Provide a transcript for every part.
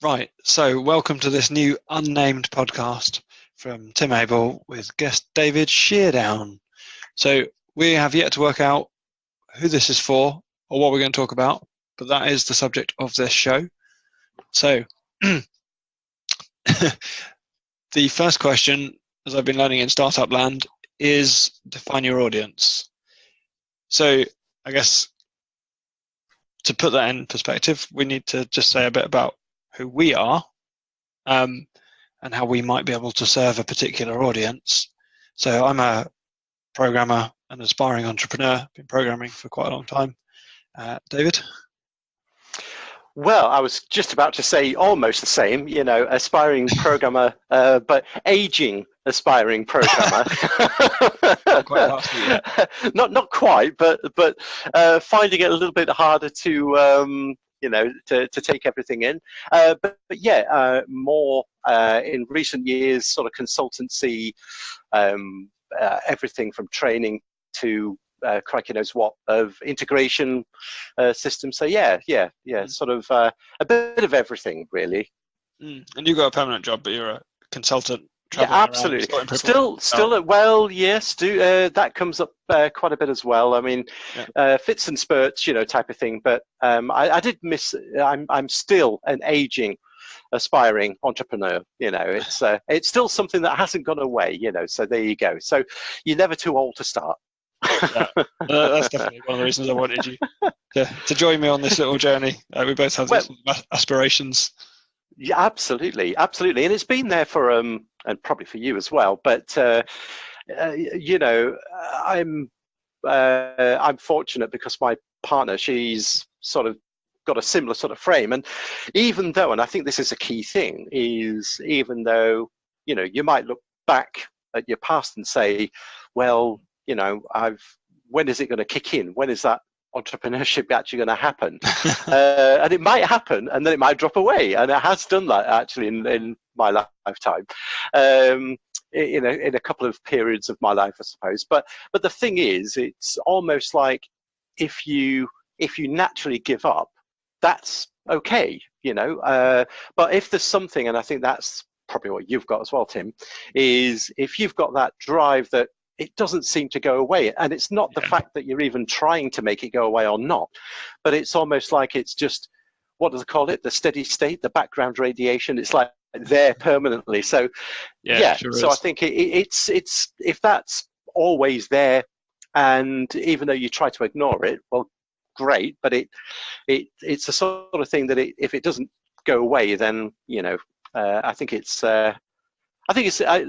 Right, so welcome to this new unnamed podcast from Tim Abell with guest David Sheardown. So we have yet to work out who this is for or what we're going to talk about, but that is the subject of this show. So the first question, as I've been learning in startup land, is define your audience. So I guess to put that in perspective, we need to just say a bit about who we are and how we might be able to serve a particular audience. So I'm a programmer, an aspiring entrepreneur, been programming for quite a long time. David? Well, I was just about to say almost the same, aspiring programmer, but aging aspiring programmer. Not quite, but finding it a little bit harder to take everything in. But yeah, more in recent years, sort of consultancy, everything from training to crikey knows what of integration systems. So yeah, sort of a bit of everything really. And you got a permanent job, but you're a consultant. Yeah, absolutely. Well, yes, that comes up quite a bit as well. I mean, fits and spurts, type of thing. But I did miss. I'm still an aging, aspiring entrepreneur. It's still something that hasn't gone away. So there you go. So you're never too old to start. That's definitely one of the reasons I wanted you to join me on this little journey. We both have these aspirations. Yeah, absolutely, and it's been there for and probably for you as well. But I'm fortunate because my partner, she's sort of got a similar sort of frame, and even though, and I think this is a key thing, is even though you might look back at your past and say, well, when is it going to kick in? When is that entrepreneurship actually going to happen? And it might happen, and then it might drop away, and it has done that actually in my lifetime. In a couple of periods of my life, I suppose. But the thing is, it's almost like if you naturally give up, that's okay, But if there's something, and I think that's probably what you've got as well, Tim, is if you've got that drive that it doesn't seem to go away. And it's not the fact that you're even trying to make it go away or not, but it's almost like it's just, what do they call it? The steady state, the background radiation. It's like there permanently. So sure so is. I think it's if that's always there, and even though you try to ignore it, well, great. But it's the sort of thing that if it doesn't go away, then, I think it's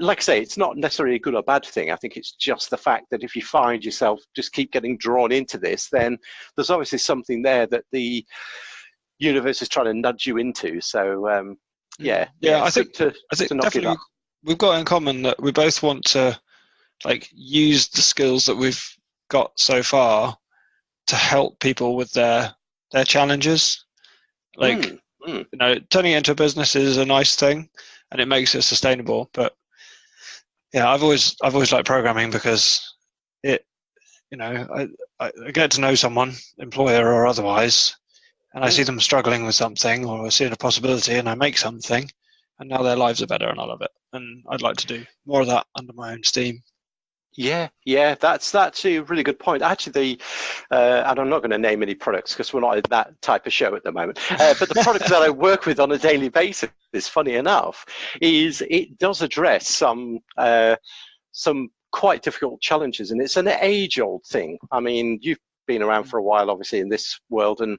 like I say, it's not necessarily a good or bad thing. I think it's just the fact that if you find yourself just keep getting drawn into this, then there's obviously something there that the universe is trying to nudge you into. So I think definitely we've got in common that we both want to use the skills that we've got so far to help people with their challenges. Turning it into a business is a nice thing, and it makes it sustainable. But I've always liked programming because it, I get to know someone, employer or otherwise, and I see them struggling with something, or I see a possibility, and I make something, and now their lives are better, and I love it. And I'd like to do more of that under my own steam. Yeah, that's a really good point. Actually, and I'm not going to name any products because we're not in that type of show at the moment. But the product that I work with on a daily basis, funny enough, is it does address some quite difficult challenges, and it's an age-old thing. I mean, you've been around for a while, obviously, in this world, and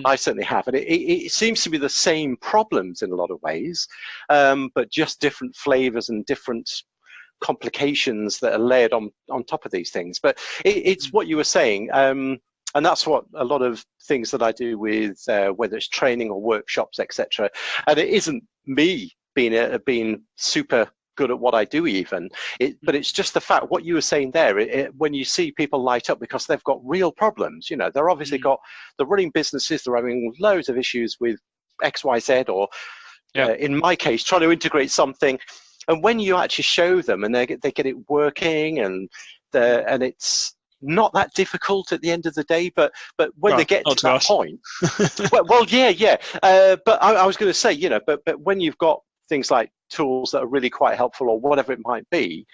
I certainly have. And it seems to be the same problems in a lot of ways, but just different flavors and different complications that are layered on top of these things. But it's what you were saying, and that's what a lot of things that I do with whether it's training or workshops, etc. And it isn't me being super good at what I do even, but it's just the fact what you were saying there, when you see people light up because they've got real problems, they're obviously they're running businesses, they're having loads of issues with XYZ, or in my case trying to integrate something. And when you actually show them and they get it working, and it's not that difficult at the end of the day, but when they get to that point, yeah. But I was going to say, you know, but when you've got things like tools that are really quite helpful or whatever it might be,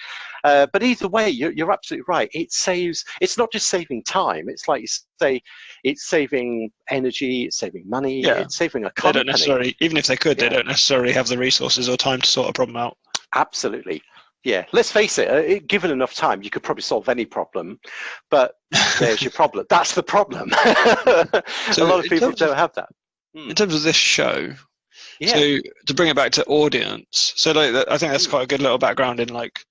but either way, you're absolutely right. It's not just saving time. It's like you say, it's saving energy, it's saving money, it's saving a company. They don't necessarily, even if they could, they don't necessarily have the resources or time to sort a problem out. Absolutely. Yeah, let's face it, given enough time, you could probably solve any problem, but there's your problem. That's the problem. So a lot of people don't have that. In terms of this show, so to bring it back to audience, so like, I think that's quite a good little background in like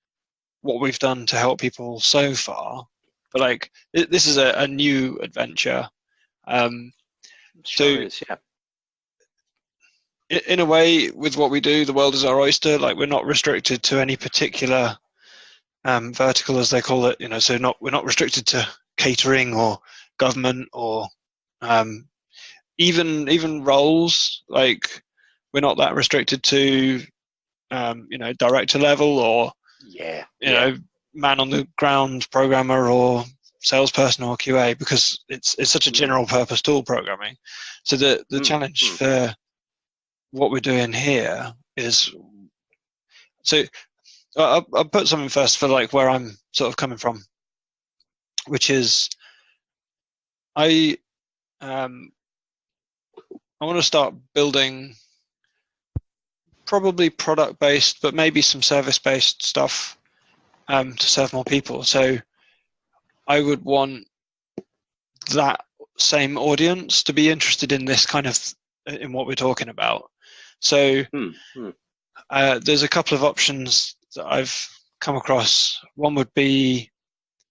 what we've done to help people so far. But like, this is a new adventure. Sure is, yeah. In a way, with what we do, the world is our oyster. Like, we're not restricted to any particular vertical, as they call it. You know, so we're not restricted to catering or government or even roles. Like, we're not that restricted to you know, director level or you know, man on the ground programmer or salesperson or QA, because it's such a general purpose tool programming. So the challenge for what we're doing here is, so I'll put something first for like where I'm sort of coming from, which is I want to start building probably product based, but maybe some service based stuff to serve more people. So I would want that same audience to be interested in this kind of, in what we're talking about. So there's a couple of options that I've come across. One would be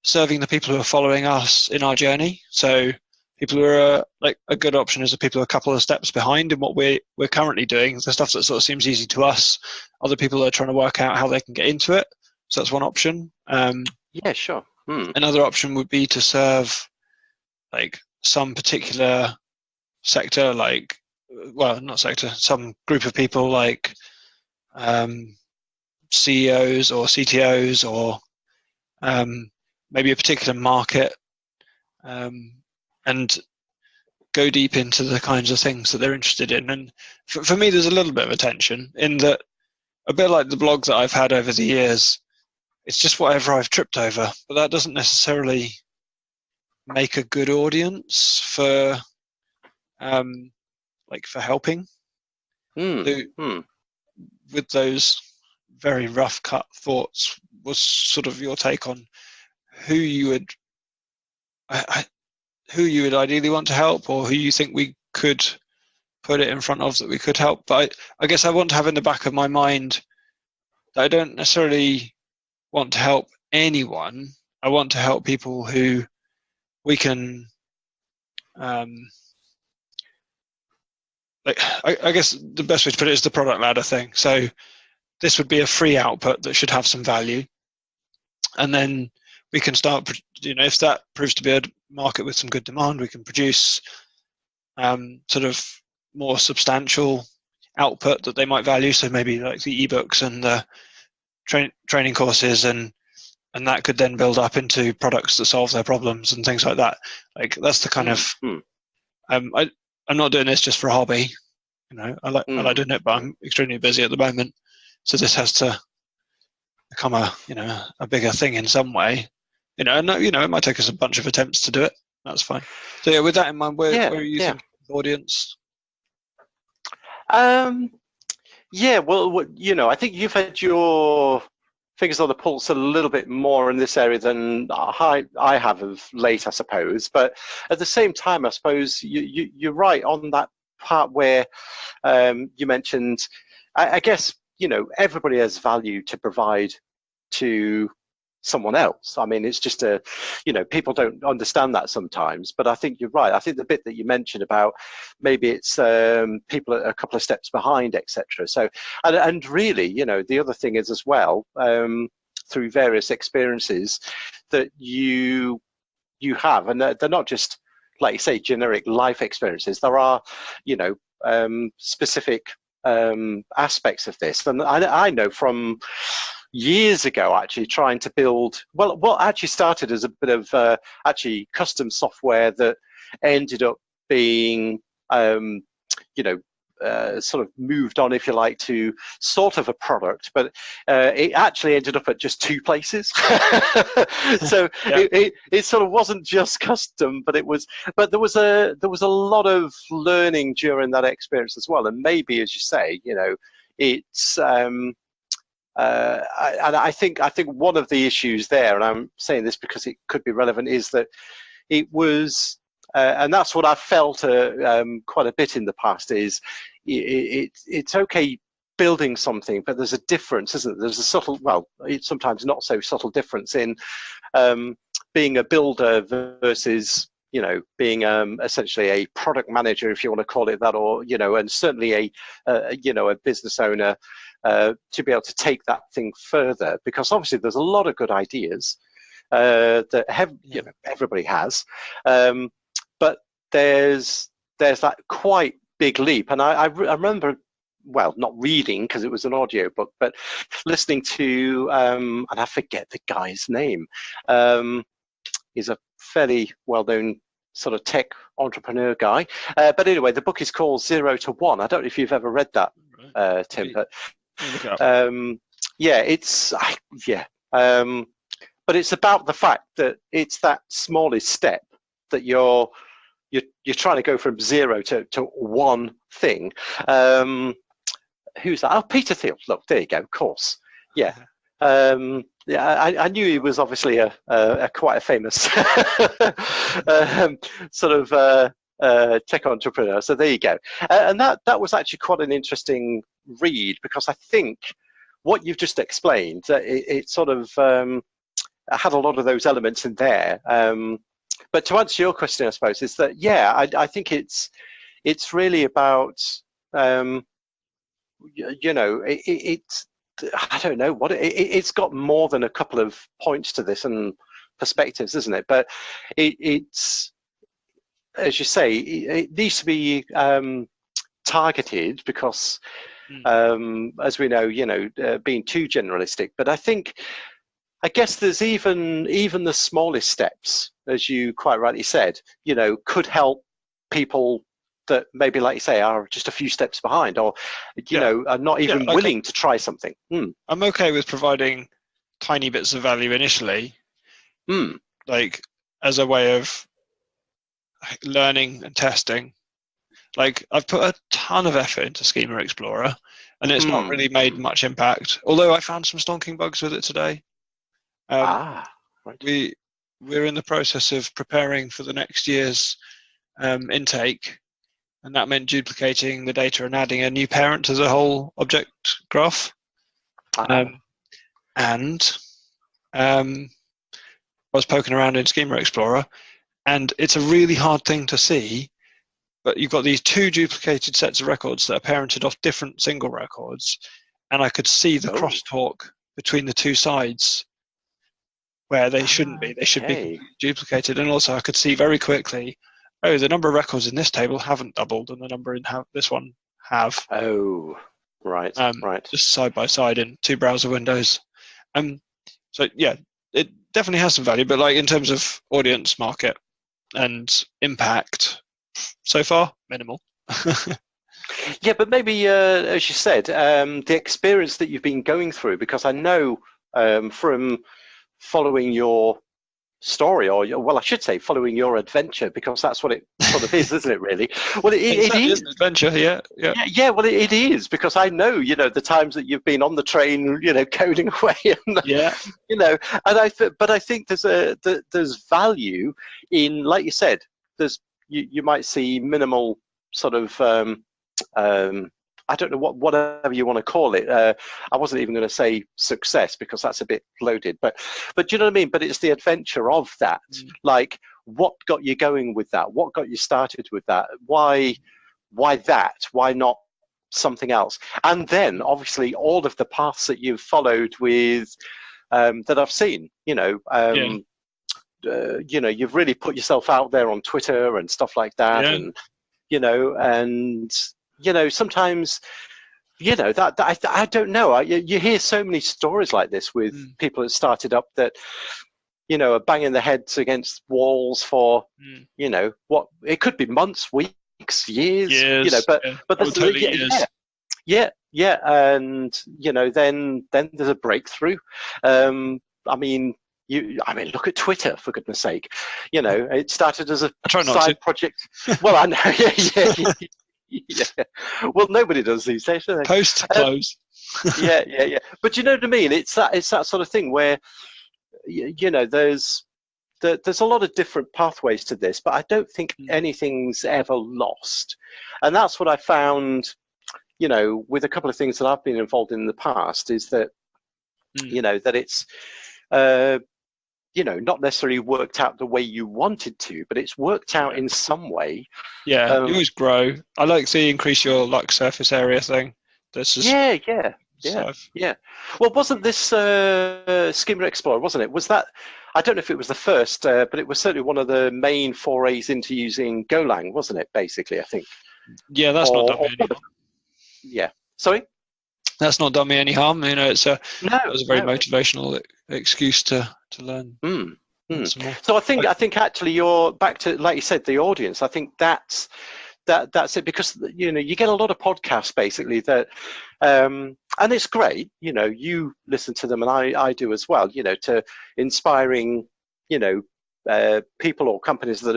serving the people who are following us in our journey. So people who are like, a good option is the people who are a couple of steps behind in what we're currently doing, the stuff that sort of seems easy to us. Other people are trying to work out how they can get into it. So that's one option. Yeah, sure. Another option would be to serve like some particular sector, like, well, not sector, some group of people like CEOs or CTOs or maybe a particular market, and go deep into the kinds of things that they're interested in. And for me, there's a little bit of a tension in that, a bit like the blog that I've had over the years, it's just whatever I've tripped over, but that doesn't necessarily make a good audience for like for helping. With those very rough cut thoughts, was sort of your take on who you would ideally want to help, or who you think we could put it in front of that we could help. But I guess I want to have in the back of my mind that I don't necessarily want to help anyone. I want to help people who we can like, I guess the best way to put it is the product ladder thing. So this would be a free output that should have some value, and then we can start, you know, if that proves to be a market with some good demand, we can produce sort of more substantial output that they might value. So maybe like the ebooks and the training courses, and that could then build up into products that solve their problems and things like that. Like, that's the kind of I'm not doing this just for a hobby, you know. I like doing it, but I'm extremely busy at the moment, so this has to become a bigger thing in some way, you know. And you know, it might take us a bunch of attempts to do it. That's fine. So yeah, with that in mind, where are you thinking the audience? Yeah, well, you know, I think you've had your fingers on the pulse a little bit more in this area than I have of late, I suppose. But at the same time, I suppose you're right on that part where you mentioned, I guess, you know, everybody has value to provide to someone else. I mean, it's just you know, people don't understand that sometimes, but I think you're right. I think the bit that you mentioned about maybe it's people a couple of steps behind, etc. So, and really, you know, the other thing is as well, through various experiences that you have, and they're not just, like you say, generic life experiences. There are, you know, specific aspects of this, and I know from years ago, actually trying to build, well, what actually started as a bit of actually custom software that ended up being, you know, sort of moved on, if you like, to sort of a product, but it actually ended up at just 2 places. So Yeah. it sort of wasn't just custom, but there was a lot of learning during that experience as well. And maybe, as you say, you know, it's and I think one of the issues there, and I'm saying this because it could be relevant, is that it was, and that's what I've felt quite a bit in the past, is it's okay building something, but there's a difference, isn't there? There's a subtle, well, it's sometimes not so subtle difference in being a builder versus, you know, being essentially a product manager, if you want to call it that, or, you know, and certainly you know, a business owner, to be able to take that thing further, because obviously there's a lot of good ideas that you know, everybody has, but there's that quite big leap. And I remember, well, not reading because it was an audio book, but listening to, and I forget the guy's name. He's a fairly well-known sort of tech entrepreneur guy. But anyway, the book is called 0 to 1. I don't know if you've ever read that, Tim, but yeah, but it's about the fact that it's that smallest step that you're trying to go from 0 to 1 thing. Who's that? Oh, Peter Thiel. Look, there you go. Of course. Yeah. Yeah, I knew he was obviously a quite a famous sort of tech entrepreneur. So there you go. And that was actually quite an interesting read, because I think what you've just explained, it sort of had a lot of those elements in there. But to answer your question, I suppose, is that, yeah, I think it's really about, you know, it's, I don't know what it's got more than a couple of points to this and perspectives, isn't it? But it's, as you say, it needs to be targeted, because as we know, you know, being too generalistic. But I guess there's even the smallest steps, as you quite rightly said, you know, could help people that maybe, like you say, are just a few steps behind, or, you know, are not even willing to try something. I'm okay with providing tiny bits of value initially, like as a way of learning and testing. Like, I've put a ton of effort into Schema Explorer, and it's not really made much impact, although I found some stonking bugs with it today. Right. We're in the process of preparing for the next year's intake, and that meant duplicating the data and adding a new parent to the whole object graph. And I was poking around in Schema Explorer, and it's a really hard thing to see, but you've got these 2 duplicated sets of records that are parented off different single records, and I could see the crosstalk between the 2 sides where they shouldn't be. They should be duplicated. And also I could see very quickly, oh, the number of records in this table haven't doubled, and the number in this one have. Oh, right, right. Just side by side in 2 browser windows. So yeah, it definitely has some value, but like in terms of audience, market, and impact, so far minimal. Yeah, but maybe, as you said, the experience that you've been going through, because I know from following your story, or well, I should say following your adventure, because that's what it sort of is, isn't it, really? Well, it is an adventure. Yeah, well, it is, because I know, you know, the times that you've been on the train, you know, coding away, and you know, and but I think there's value in, like you said, there's you might see minimal sort of I don't know whatever you want to call it. I wasn't even going to say success, because that's a bit loaded. But do you know what I mean? But it's the adventure of that. Like, what got you going with that? What got you started with that? Why that? Why not something else? And then obviously all of the paths that you've followed with that I've seen. You know, you know, you've really put yourself out there on Twitter and stuff like that, and you know, sometimes you know, I don't know. You hear so many stories like this with people that started up that, you know, are banging their heads against walls for, you know, what it could be months, weeks, years, you know, but there's totally years. Yeah, and you know, then there's a breakthrough. I mean, look at Twitter, for goodness sake. You know, it started as a side project. Well, I know, yeah. Yeah. Well, nobody does these days, do they? Post close. Yeah. But you know what I mean? It's that sort of thing where, you know, there's a lot of different pathways to this, but I don't think anything's ever lost. And that's what I found, you know, with a couple of things that I've been involved in the past, is that, you know, that it's, you know, not necessarily worked out the way you wanted to, but it's worked out in some way. Yeah, you always grow. I like the increase your luck surface area thing. That's just yeah. Well, wasn't this Skimmer Explorer, wasn't it? Was that, I don't know if it was the first, but it was certainly one of the main forays into using Golang, wasn't it, basically, I think? Yeah, that's not done me any harm. Yeah. Sorry? That's not done me any harm. You know, it was a very motivational excuse to learn. So I think actually you're back to, like you said, the audience. I think that's it, because, you know, you get a lot of podcasts basically that, and it's great, you know, you listen to them and I do as well, you know, to inspiring, you know, people or companies that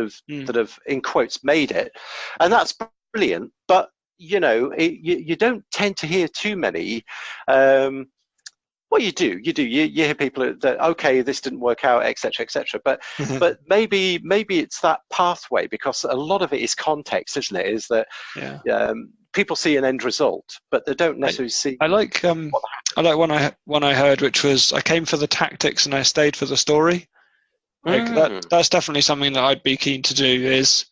have in quotes made it, and that's brilliant. But you know, you don't tend to hear too many. Well, you do. You hear people that, okay, this didn't work out, etc., etc. But maybe it's that pathway, because a lot of it is context, isn't it? Is that people see an end result, but they don't necessarily see. I like one I heard, which was, I came for the tactics and I stayed for the story. Like that's definitely something that I'd be keen to do. Is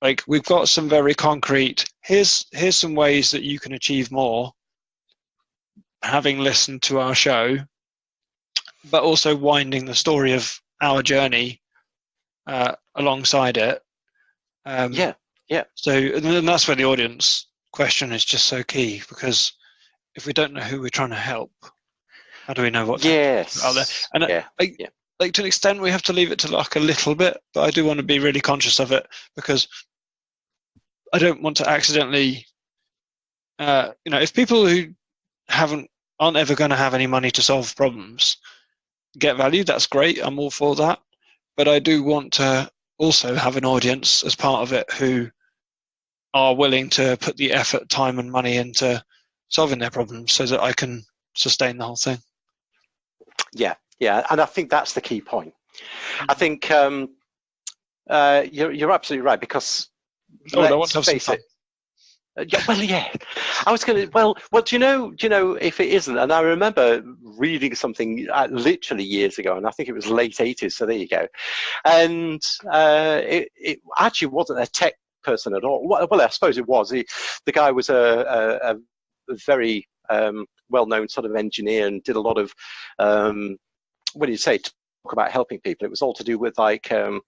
like, we've got some very concrete. Here's some ways that you can achieve more, having listened to our show, but also winding the story of our journey alongside it. So, and that's where the audience question is just so key, because if we don't know who we're trying to help, how do we know what out there? And like, to an extent, we have to leave it to luck a little bit, but I do want to be really conscious of it, because I don't want to accidentally, you know, if people who aren't ever going to have any money to solve problems get value, that's great. I'm all for that. But I do want to also have an audience as part of it who are willing to put the effort, time and money into solving their problems, so that I can sustain the whole thing. Yeah. And I think that's the key point. I think you're absolutely right, because I want to have some fun. I was going to. Well, do you know if it isn't? And I remember reading something literally years ago, and I think it was late '80s. So there you go. And it actually wasn't a tech person at all. Well, I suppose it was. The guy was a very well-known sort of engineer, and did a lot of what do you say? Talk about helping people. It was all to do with like, and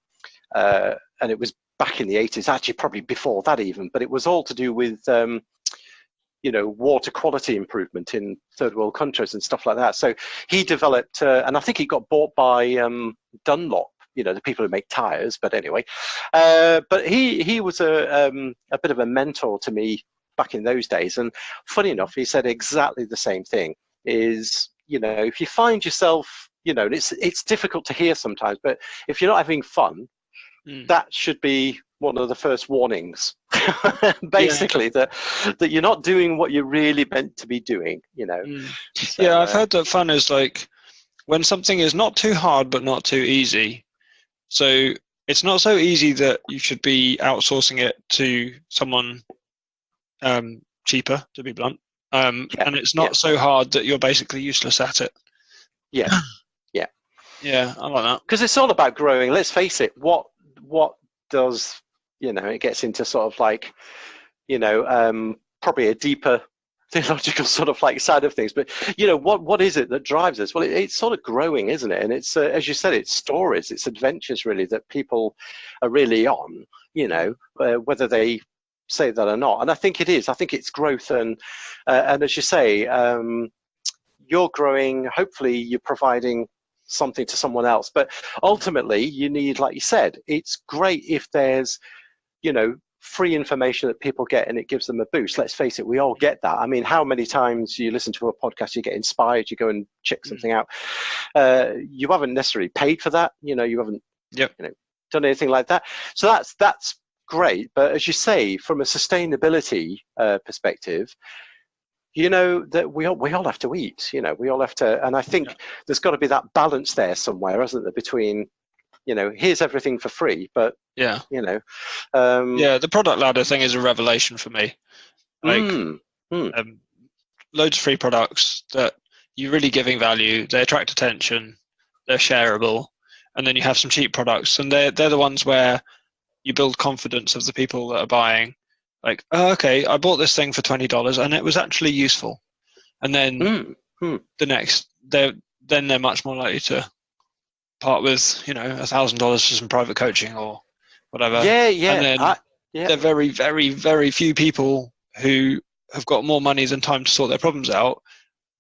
it was back in the 80s, actually probably before that even, but it was all to do with, you know, water quality improvement in third world countries and stuff like that. So he developed, and I think he got bought by Dunlop, you know, the people who make tires, but anyway. But he was a bit of a mentor to me back in those days. And funny enough, he said exactly the same thing, is, you know, if you find yourself, you know, and it's difficult to hear sometimes, but if you're not having fun, that should be one of the first warnings, basically, that you're not doing what you're really meant to be doing, you know. So, I've heard that fun is like when something is not too hard but not too easy. So it's not so easy that you should be outsourcing it to someone cheaper, to be blunt, and it's not so hard that you're basically useless at it. Yeah, I like that, because it's all about growing. Let's face it, what does, you know, it gets into sort of like, you know, probably a deeper theological sort of like side of things, but you know, what is it that drives us? Well, it's sort of growing, isn't it? And it's as you said, it's stories, it's adventures really that people are really on, you know, whether they say that are not. And I think it is. I think it's growth, and as you say, you're growing. Hopefully, you're providing something to someone else. But ultimately, you need, like you said, it's great if there's, free information that people get and it gives them a boost. Let's face it, we all get that. I mean, how many times you listen to a podcast, you get inspired, you go and check something out. You haven't necessarily paid for that. You haven't done anything like that. So that's great. But as you say, from a sustainability perspective, that we all have to eat. We all have to, and I think there's got to be that balance there somewhere, isn't there, between here's everything for free, but the product ladder thing is a revelation for me. Loads of free products that you're really giving value, they attract attention, they're shareable, and then you have some cheap products, and they're the ones where you build confidence of the people that are buying. Like, oh, okay, I bought this thing for $20 and it was actually useful, and then the next, they're much more likely to part with $1,000 for some private coaching or whatever. And then there are very, very, very few people who have got more money than time to sort their problems out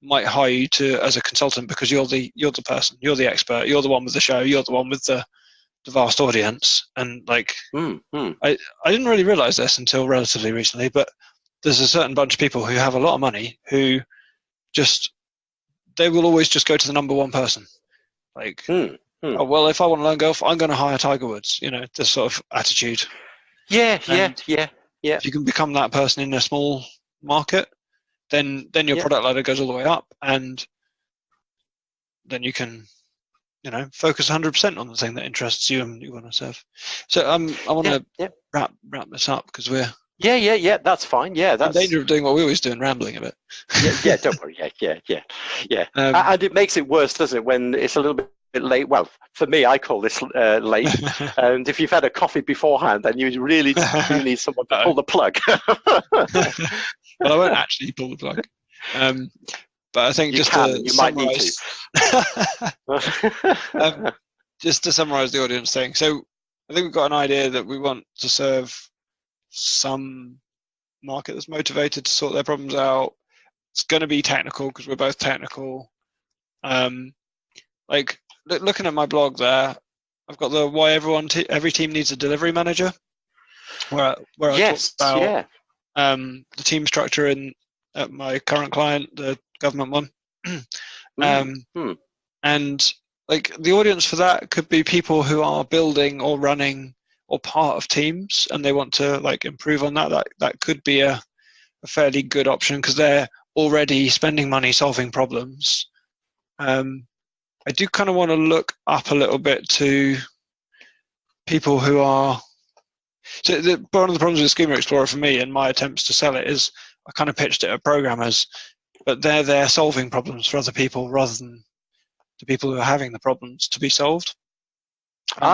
might hire you as a consultant, because you're the person, you're the expert, you're the one with the show, you're the one with the vast audience. And I didn't really realize this until relatively recently, but there's a certain bunch of people who have a lot of money who they will always just go to the number one person. Oh, well, if I want to learn golf, I'm going to hire Tiger Woods. This sort of attitude. Yeah. If you can become that person in a small market, then your product ladder goes all the way up, and then you can, focus 100% on the thing that interests you and you want to serve. So I want to wrap this up, because we're that's fine. That's in danger of doing what we always do and rambling a bit. Don't worry. And it makes it worse, doesn't it, when it's a little bit late? Well, for me, I call this late. And if you've had a coffee beforehand, then you really do need someone to pull the plug. Well, I won't actually pull the plug. But I think just to summarize the audience thing. So I think we've got an idea that we want to serve some market that's motivated to sort their problems out. It's going to be technical, because we're both technical. Looking at my blog there, I've got the why every team needs a delivery manager, where I talk about the team structure at my current client, the government one. And the audience for that could be people who are building or running or part of teams, and they want to improve on that. That could be a fairly good option, because they're already spending money solving problems. I do kind of want to look up a little bit to people who are. So one of the problems with Schema Explorer for me and my attempts to sell it is I kind of pitched it at programmers, but they're there solving problems for other people rather than the people who are having the problems to be solved.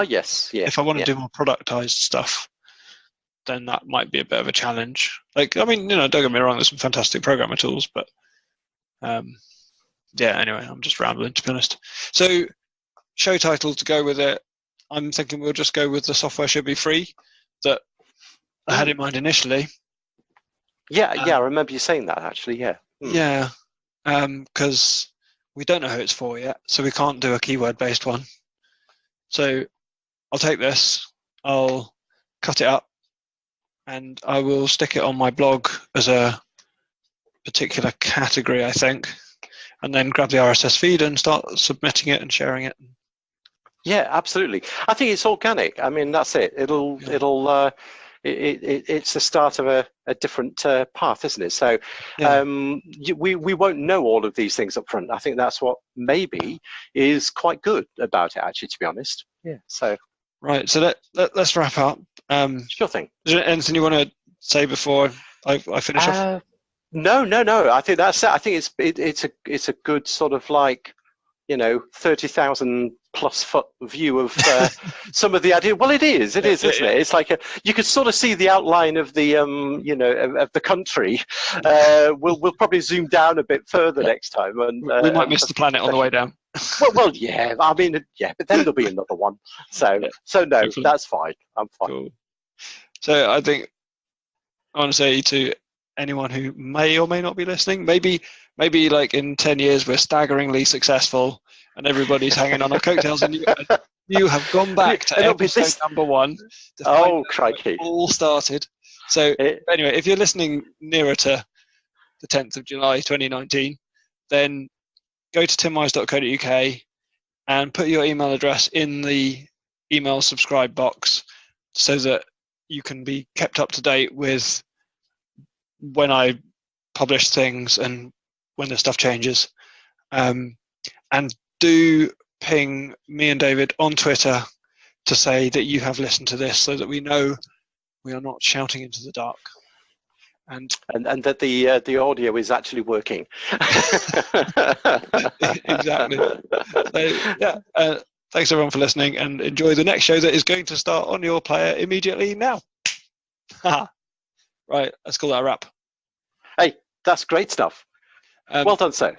Yes. Yeah. If I want to do more productized stuff, then that might be a bit of a challenge. Don't get me wrong, there's some fantastic programmer tools, but anyway, I'm just rambling, to be honest. So, show title to go with it, I'm thinking we'll just go with the software should be free that I had in mind initially. I remember you saying that, actually, Yeah, because we don't know who it's for yet, so we can't do a keyword-based one. So I'll take this, I'll cut it up, and I will stick it on my blog as a particular category, I think, and then grab the RSS feed and start submitting it and sharing it. Yeah, absolutely. I think it's organic. I mean, that's it. It's the start of a different path, isn't it? So we won't know all of these things up front. I think that's what maybe is quite good about it, actually, to be honest. Yeah. So right. So let's wrap up. Sure thing. Is there anything you want to say before I finish off? No. I think that's it. I think it's a good sort of 30,000 plus foot view of some of the idea. Well, it is, isn't it? It's you could sort of see the outline of the of the country. We'll probably zoom down a bit further next time, and we might miss the planet on the way down. well, yeah. I mean, but then there'll be another one. So no, hopefully. That's fine. I'm fine. Cool. So I think I want to say to anyone who may or may not be listening, maybe like in 10 years we're staggeringly successful and everybody's hanging on our coattails, and you have gone back to episode number 1 to find out crikey. where it all started. So anyway, if you're listening nearer to the 10th of July 2019, then go to timwise.co.uk and put your email address in the email subscribe box so that you can be kept up to date with when I publish things and when the stuff changes. And do ping me and David on Twitter to say that you have listened to this so that we know we are not shouting into the dark. And that the audio is actually working. Exactly. So, yeah, thanks everyone for listening, and enjoy the next show that is going to start on your player immediately now. Right, let's call that a wrap. Hey, that's great stuff. Well done, sir.